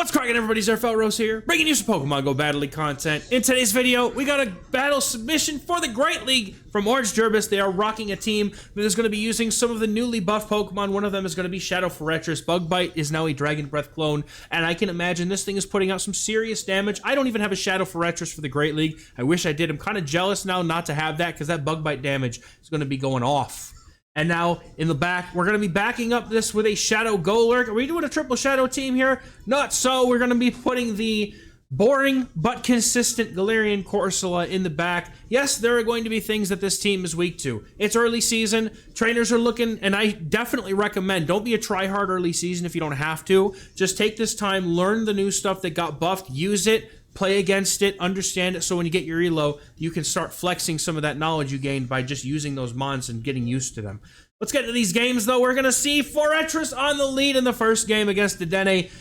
What's cracking, everybody? XehrFelrose here, bringing you some Pokemon Go Battle League content. In today's video, we got a battle submission for the Great League from Orange Gerbis. They are rocking a team that is going to be using some of the newly buffed Pokemon. One of them is going to be Shadow Forretress. Bug Bite is now a Dragon Breath clone, and I can imagine this thing is putting out some serious damage. I don't even have a Shadow Forretress for the Great League. I wish I did. I'm kind of jealous now not to have that, because that Bug Bite damage is going to be going off. And now, in the back, we're going to be backing up this with a Shadow Golurk. Are we doing a triple Shadow team here? Not so. We're going to be putting the boring but consistent Galarian Corsola in the back. Yes, there are going to be things that this team is weak to. It's early season. Trainers are looking, and I definitely recommend, don't be a try-hard early season if you don't have to. Just take this time, learn the new stuff that got buffed, use it, play against it, understand it, so when you get your elo, you can start flexing some of that knowledge you gained by just using those mons and getting used to them. Let's get to these games, though. We're going to see Forretress on the lead in the first game against Dedenne.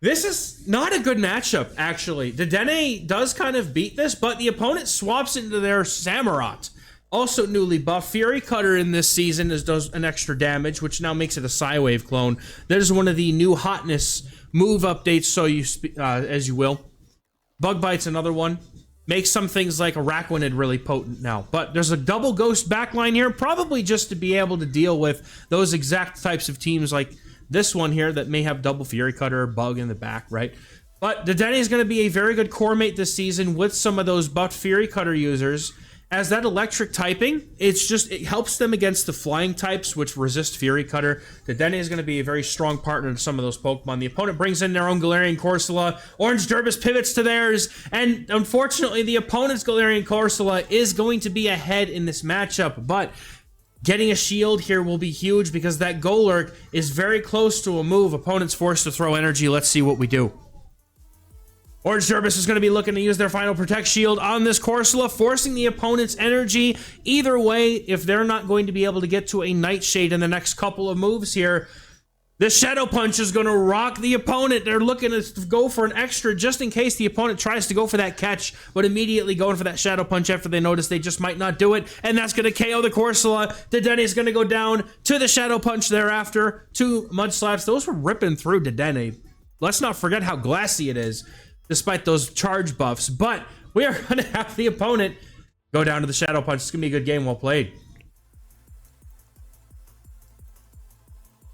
This is not a good matchup, actually. Dedenne does kind of beat this, but the opponent swaps into their Samurott. Also newly buffed. Fury Cutter in this season does an extra damage, which now makes it a Psywave clone. That is one of the new hotness move updates, so you as you will. Bug Bite's another one. Makes some things like Araquanid really potent now. But there's a double Ghost backline here, probably just to be able to deal with those exact types of teams like this one here that may have double Fury Cutter or Bug in the back, right? But Dedenne is going to be a very good core mate this season with some of those buffed Fury Cutter users. As that electric typing, it helps them against the flying types, which resist Fury Cutter. Dedenne is going to be a very strong partner to some of those Pokemon. The opponent brings in their own Galarian Corsola. Orange Gerbis pivots to theirs, and unfortunately, the opponent's Galarian Corsola is going to be ahead in this matchup, but getting a shield here will be huge because that Golurk is very close to a move. Opponent's forced to throw energy. Let's see what we do. Orange Gerbis is going to be looking to use their final Protect Shield on this Corsola, forcing the opponent's energy. Either way, if they're not going to be able to get to a Nightshade in the next couple of moves here, the Shadow Punch is going to rock the opponent. They're looking to go for an extra just in case the opponent tries to go for that catch, but immediately going for that Shadow Punch after they notice they just might not do it, and that's going to KO the Corsola. Dedenne is going to go down to the Shadow Punch thereafter. 2 Mud Slaps. Those were ripping through Dedenne. Let's not forget how glassy it is, despite those charge buffs, but we are going to have the opponent go down to the Shadow Punch. It's going to be a good game, well played.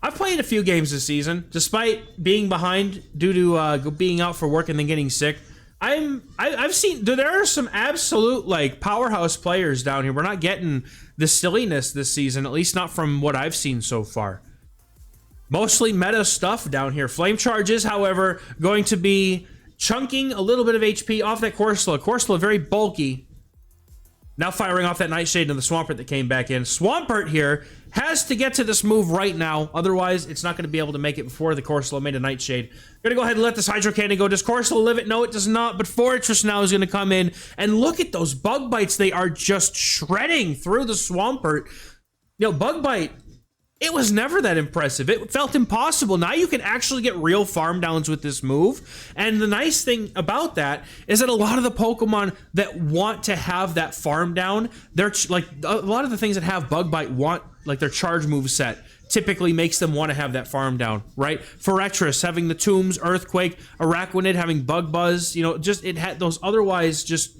I've played a few games this season, despite being behind due to being out for work and then getting sick. I've seen, there are some absolute, like, powerhouse players down here. We're not getting the silliness this season, at least not from what I've seen so far. Mostly meta stuff down here. Flame Charge is, however, going to be chunking a little bit of HP off that Corsola. Corsola very bulky. Now firing off that Nightshade and the Swampert that came back in. Swampert here has to get to this move right now. Otherwise, it's not going to be able to make it before the Corsola made a Nightshade. Going to go ahead and let this Hydro Cannon go. Does Corsola live it? No, it does not. But Forretress now is going to come in. And look at those Bug Bites. They are just shredding through the Swampert. You know, Bug Bite, it was never that impressive. It felt impossible. Now you can actually get real farm downs with this move. And the nice thing about that is that a lot of the Pokemon that want to have that farm down, they're like a lot of the things that have Bug Bite want like their charge move set typically makes them want to have that farm down, right? Forretress having the Tombs, Earthquake, Araquanid having Bug Buzz, you know, just it had those otherwise just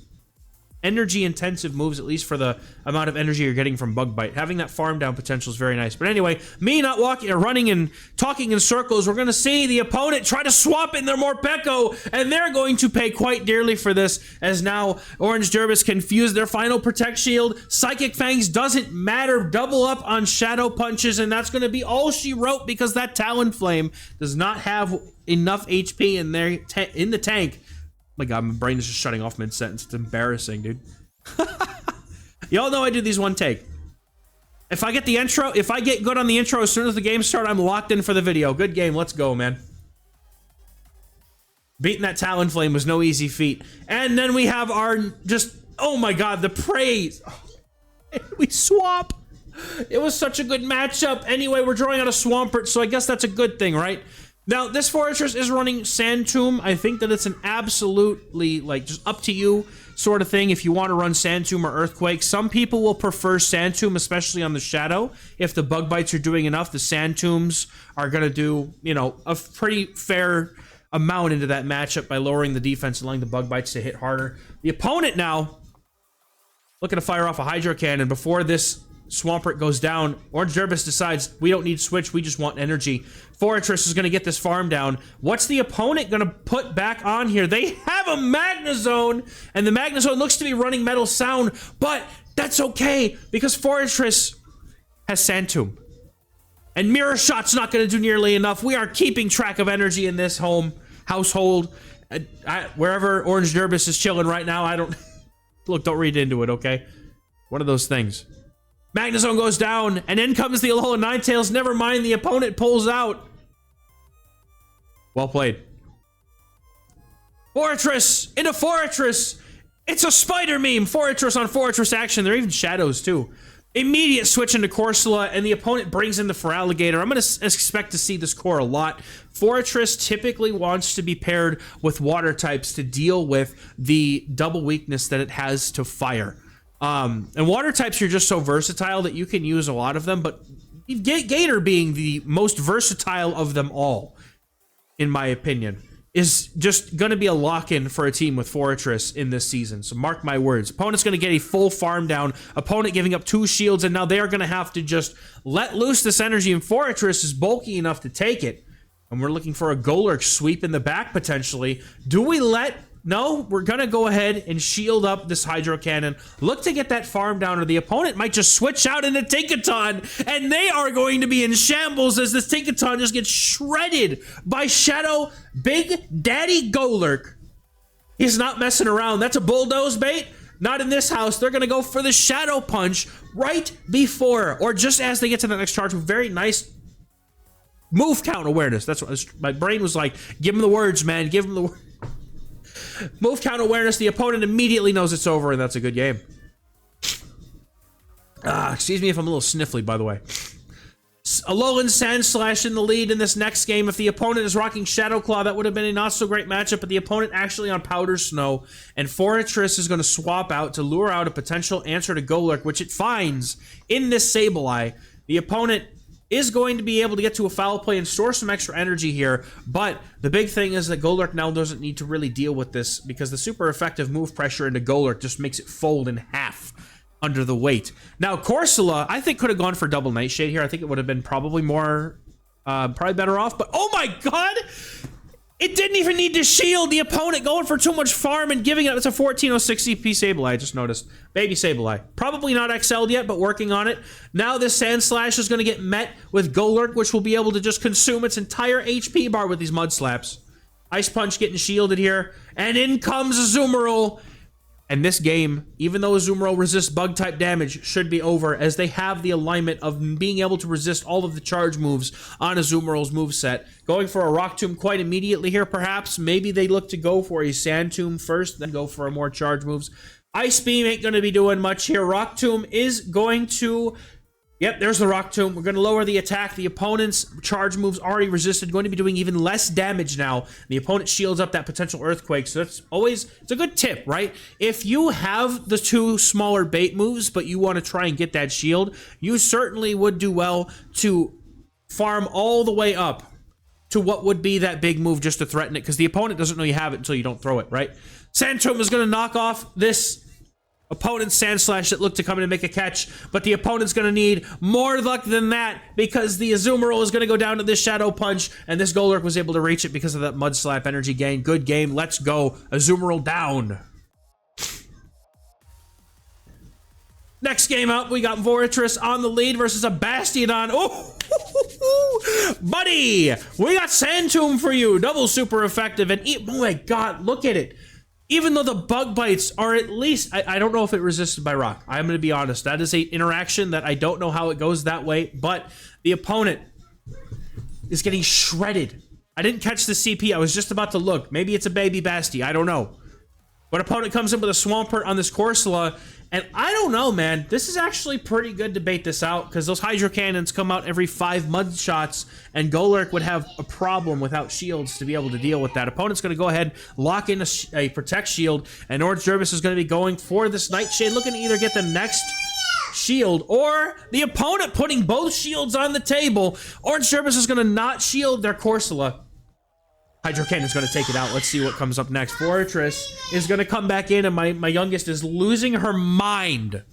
energy intensive moves, at least for the amount of energy you're getting from Bug Bite. Having that farm down potential is very nice. But anyway, me not walking or running and talking in circles, we're going to see the opponent try to swap in their Morpeko, and they're going to pay quite dearly for this, as now Orange Gerbis can fuse their final Protect Shield. Psychic Fangs doesn't matter. Double up on Shadow Punches, and that's going to be all she wrote because that Talonflame does not have enough HP in there in the tank. My God, my brain is just shutting off mid-sentence. It's embarrassing, dude. Y'all know I do these one take. If I get the intro, if I get good on the intro as soon as the game starts, I'm locked in for the video. Good game. Let's go, man. Beating that Talonflame was no easy feat. And then we have our just, oh my God, the praise. We swap. It was such a good matchup. Anyway, we're drawing out a Swampert, so I guess that's a good thing, right? Now, this Forretress is running Sand Tomb. I think that it's an absolutely, like, just up to you sort of thing if you want to run Sand Tomb or Earthquake. Some people will prefer Sand Tomb, especially on the Shadow. If the Bug Bites are doing enough, the Sand Tombs are going to do, you know, a pretty fair amount into that matchup by lowering the defense and allowing the bug bites to hit harder. The opponent now looking to fire off a Hydro Cannon before this Swampert goes down. Orange Derbis decides we don't need switch, we just want energy. Forretress is going to get this farm down. What's the opponent going to put back on here? They have a Magnezone, and the Magnezone looks to be running Metal Sound, but that's okay because Forretress has Sand Tomb. And Mirror Shot's not going to do nearly enough. We are keeping track of energy in this household. Wherever Orange Derbis is chilling right now, I don't... Look, don't read into it, okay? One of those things. Magnezone goes down, and in comes the Alola Ninetales. Never mind, the opponent pulls out. Well played. Forretress into Forretress. It's a spider meme. Forretress on Forretress action. There are even shadows, too. Immediate switch into Corsola, and the opponent brings in the Feraligatr. I'm going to expect to see this core a lot. Forretress typically wants to be paired with water types to deal with the double weakness that it has to fire. And water types are just so versatile that you can use a lot of them, but Gator being the most versatile of them all, in my opinion, is just going to be a lock-in for a team with Forretress in this season. So mark my words. Opponent's going to get a full farm down. Opponent giving up 2 shields, and now they are going to have to just let loose this energy, and Forretress is bulky enough to take it. And we're looking for a Golurk sweep in the back, potentially. Do we let... No, we're going to go ahead and shield up this Hydro Cannon. Look to get that farm down, or the opponent might just switch out into Tinkaton, and they are going to be in shambles as this Tinkaton just gets shredded by Shadow Big Daddy Golurk. He's not messing around. That's a bulldoze bait. Not in this house. They're going to go for the Shadow Punch right before, or just as they get to the next charge. Very nice move count awareness. That's what my brain was like. Give him the words, man. Give him the words. Move count awareness, the opponent immediately knows it's over, and that's a good game. Excuse me if I'm a little sniffly, by the way. Alolan Sandslash in the lead in this next game. If the opponent is rocking Shadow Claw, that would have been a not-so-great matchup, but the opponent actually on Powder Snow, and Forretress is going to swap out to lure out a potential answer to Golurk, which it finds in this Sableye. The opponent is going to be able to get to a foul play and store some extra energy here, but the big thing is that Golurk now doesn't need to really deal with this because the super effective move pressure into Golurk just makes it fold in half under the weight. Now, Corsola, I think, could have gone for double Nightshade here. I think it would have been probably more, probably better off, but oh my god! It didn't even need to shield the opponent going for too much farm and giving it. It's a 1406 CP Sableye, I just noticed. Baby Sableye. Probably not XL'd yet, but working on it. Now this Sandslash is going to get met with Golurk, which will be able to just consume its entire HP bar with these Mud Slaps. Ice Punch getting shielded here. And in comes Azumarill. And this game, even though Azumarill resists bug-type damage, should be over, as they have the alignment of being able to resist all of the charge moves on Azumarill's moveset. Going for a Rock Tomb quite immediately here, perhaps. Maybe they look to go for a Sand Tomb first, then go for more charge moves. Ice Beam ain't going to be doing much here. Rock Tomb is going to... Yep, there's the Rock Tomb. We're going to lower the attack. The opponent's charge moves already resisted, going to be doing even less damage now. The opponent shields up that potential Earthquake, so that's always, it's a good tip, right? If you have the 2 smaller bait moves, but you want to try and get that shield, you certainly would do well to farm all the way up to what would be that big move just to threaten it, because the opponent doesn't know you have it until you don't throw it, right? Sand Tomb is going to knock off this opponent's Sandslash that looked to come in and make a catch, but the opponent's going to need more luck than that because the Azumarill is going to go down to this Shadow Punch, and this Golurk was able to reach it because of that Mud Slap energy gain. Good game. Let's go. Azumarill down. Next game up, we got Forretress on the lead versus a Bastiodon. Oh, buddy, we got Sand Tomb for you. Double super effective, and oh my god, look at it. Even though the bug bites are at least, I don't know if it resisted by rock. I'm going to be honest. That is a interaction that I don't know how it goes that way, but the opponent is getting shredded. I didn't catch the CP. I was just about to look. Maybe it's a baby Basti. I don't know. But opponent comes in with a Swampert on this Corsola, and I don't know, man. This is actually pretty good to bait this out, because those Hydro Cannons come out every 5 mud shots, and Golurk would have a problem without shields to be able to deal with that. Opponent's going to go ahead, lock in a Protect Shield, and Orange Derbis is going to be going for this Nightshade, looking to either get the next shield, or the opponent putting both shields on the table. Orange Derbis is going to not shield their Corsola. Hydro Cannon's going to take it out. Let's see what comes up next. Forretress is going to come back in, and my youngest is losing her mind.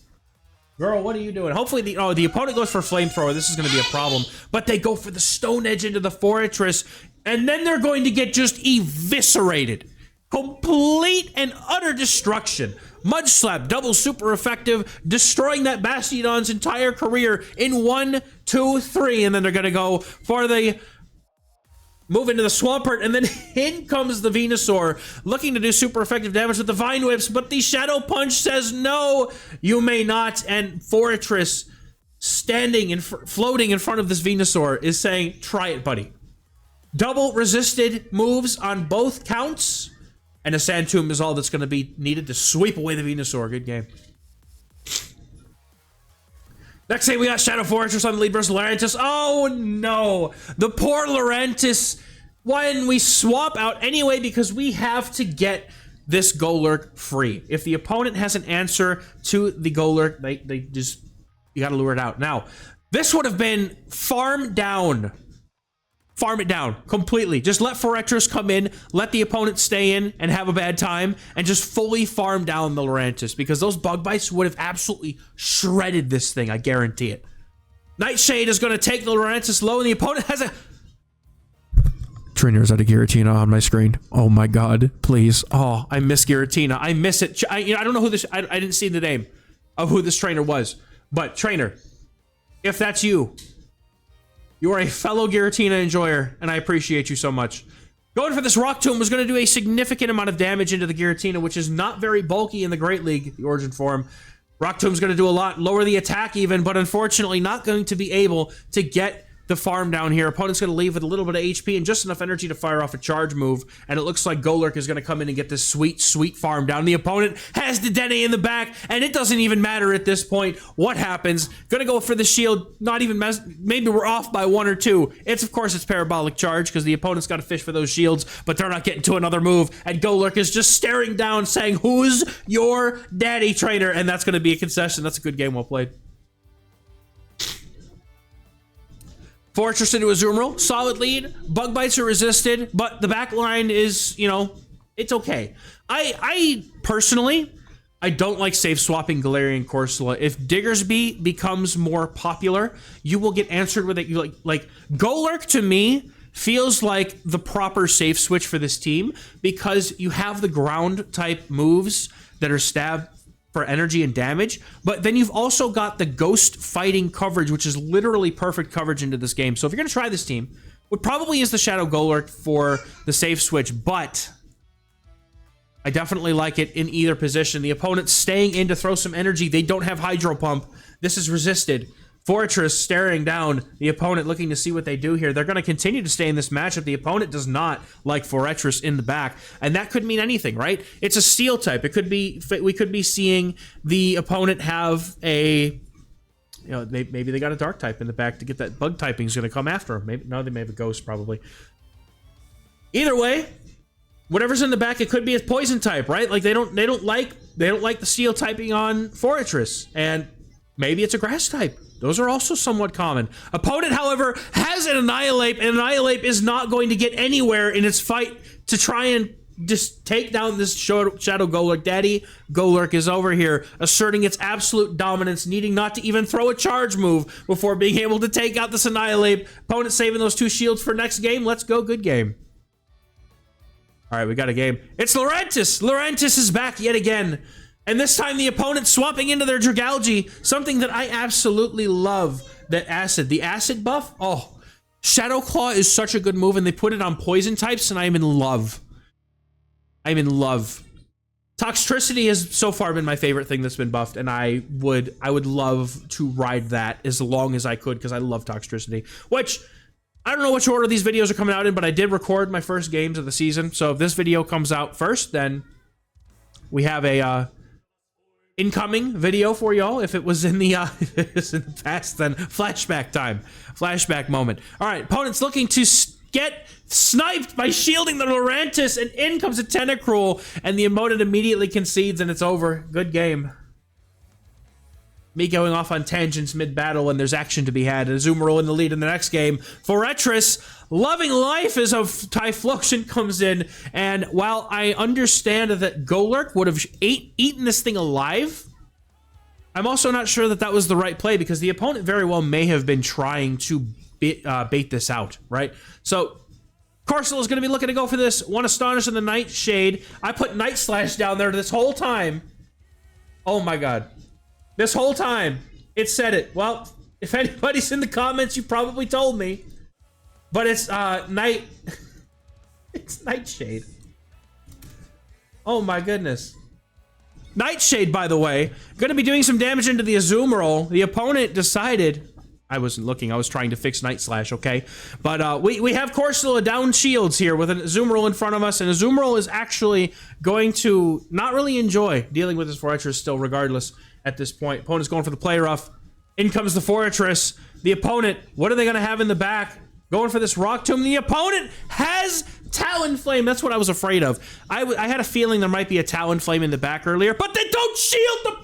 Girl, what are you doing? Hopefully, the opponent goes for Flamethrower. This is going to be a problem. But they go for the Stone Edge into the Forretress, and then they're going to get just eviscerated. Complete and utter destruction. Mud Slap, double super effective, destroying that Bastiodon's entire career in 1, 2, 3, and then they're going to go for the... move into the Swampert, and then in comes the Venusaur, looking to do super effective damage with the Vine Whips, but the Shadow Punch says, no, you may not, and Forretress, standing and floating in front of this Venusaur, is saying, try it, buddy. Double resisted moves on both counts, and a Sand Tomb is all that's going to be needed to sweep away the Venusaur. Good game. Next thing we got Shadow Forretress on the lead versus Lurantis. Oh no! The poor Lurantis, when we swap out anyway, because we have to get this Golurk free. If the opponent has an answer to the Golurk, they just, you gotta lure it out. Now, this would have been farm down. Farm it down completely. Just let Forretress come in, let the opponent stay in and have a bad time, and just fully farm down the Lurantis, because those Bug Bites would have absolutely shredded this thing, I guarantee it. Nightshade is going to take the Lurantis low, and the opponent has a... Trainer's out of Giratina on my screen. Oh my god, please. Oh, I miss Giratina. I miss it. I don't know who this... I didn't see the name of who this trainer was, but trainer, if that's you... you are a fellow Giratina enjoyer, and I appreciate you so much. Going for this Rock Tomb was going to do a significant amount of damage into the Giratina, which is not very bulky in the Great League, the Origin form. Rock Tomb's going to do a lot, lower the attack even, but unfortunately not going to be able to get the farm down here. Opponent's going to leave with a little bit of HP and just enough energy to fire off a charge move, and it looks like Golurk is going to come in and get this sweet, sweet farm down. The opponent has the Dedenne in the back, and it doesn't even matter at this point what happens. Gonna go for the shield, not even maybe we're off by 1 or 2. Of course, it's Parabolic Charge, because the opponent's got to fish for those shields, but they're not getting to another move, and Golurk is just staring down, saying, who's your daddy, trainer? And that's going to be a concession. That's a good game, well played. Forretress into Azumarill, solid lead. Bug Bites are resisted, but the back line is, you know, it's okay. I personally, I don't like safe swapping Galarian Corsola. If Diggersby becomes more popular, you will get answered with it. You like Golurk to me feels like the proper safe switch for this team, because you have the ground type moves that are stab for energy and damage, but then you've also got the ghost fighting coverage, which is literally perfect coverage into this game. So if you're going to try this team, what probably is the Shadow Golurk for the safe switch, but I definitely like it in either position. The opponent's staying in to throw some energy. They don't have Hydro Pump. This is resisted. Forretress staring down the opponent, looking to see what they do here. They're going to continue to stay in this matchup. The opponent does not like Forretress in the back, and that could mean anything, right? It's a steel type. It could be, we could be seeing the opponent have a, you know, maybe they got a dark type in the back to get that bug typing is going to come after them. Maybe, no, they may have a ghost probably. Either way, whatever's in the back, it could be a poison type, right? Like they don't like the steel typing on Forretress, and maybe it's a grass type. Those are also somewhat common. Opponent, however, has an Annihilate, and Annihilate is not going to get anywhere in its fight to try and just take down this Shadow Golurk. Daddy Golurk is over here asserting its absolute dominance, needing not to even throw a charge move before being able to take out this Annihilate. Opponent saving those 2 shields for next game. Let's go. Good game. All right, we got a game. It's Lurantis. Lurantis is back yet again. And this time the opponent swapping into their Dragalge, something that I absolutely love, that acid. The acid buff, oh, Shadow Claw is such a good move, and they put it on poison types, and I'm in love. I'm in love. Toxtricity has so far been my favorite thing that's been buffed, and I would love to ride that as long as I could, because I love Toxtricity, which I don't know which order these videos are coming out in, but I did record my first games of the season, so if this video comes out first, then we have a incoming video for y'all. If it was in the past, then flashback time, flashback moment. All right, opponent's looking to get sniped by shielding the Lurantis, and in comes a Tentacruel, and the opponent immediately concedes, and it's over. Good game. me going off on tangents mid-battle when there's action to be had. Azumarill in the lead in the next game. Forretress, loving life as a Typhlosion comes in, and while I understand that Golurk would have eaten this thing alive, I'm also not sure that that was the right play, because the opponent very well may have been trying to bait this out, right? So Corsola is going to be looking to go for this. One Astonish in the Nightshade. I put Night Slash down there this whole time. Oh my god. This whole time, it said it. Well, if anybody's in the comments, you probably told me. But it's, it's Nightshade. Oh my goodness. Nightshade, by the way, going to be doing some damage into the Azumarill. The opponent decided... I wasn't looking, I was trying to fix Night Slash, okay? But we have Corsola down shields here with an Azumarill in front of us, and Azumarill is actually going to not really enjoy dealing with his Forretress still regardless at this point. Opponent's going for the play rough. In comes the Forretress. The opponent, what are they going to have in the back? Going for this Rock Tomb. The opponent has Talonflame. That's what I was afraid of. I had a feeling there might be a Talonflame in the back earlier, but they don't shield the...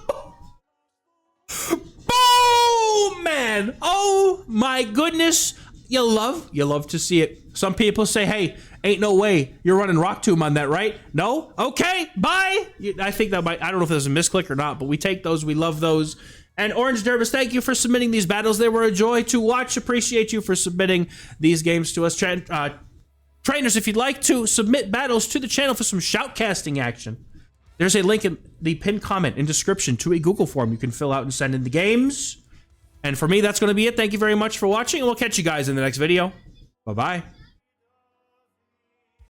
Boom, man! Oh my goodness! You love to see it. Some people say, "Hey, ain't no way you're running Rock Tomb on that, right?" No? Okay, bye. I think that might. I don't know if there's a misclick or not, but we take those. We love those. And Orange Derbis, thank you for submitting these battles. They were a joy to watch. Appreciate you for submitting these games to us. Trainers, if you'd like to submit battles to the channel for some shoutcasting action, there's a link in the pinned comment in description to a Google form you can fill out and send in the games. And for me, that's going to be it. Thank you very much for watching, and we'll catch you guys in the next video. Bye-bye.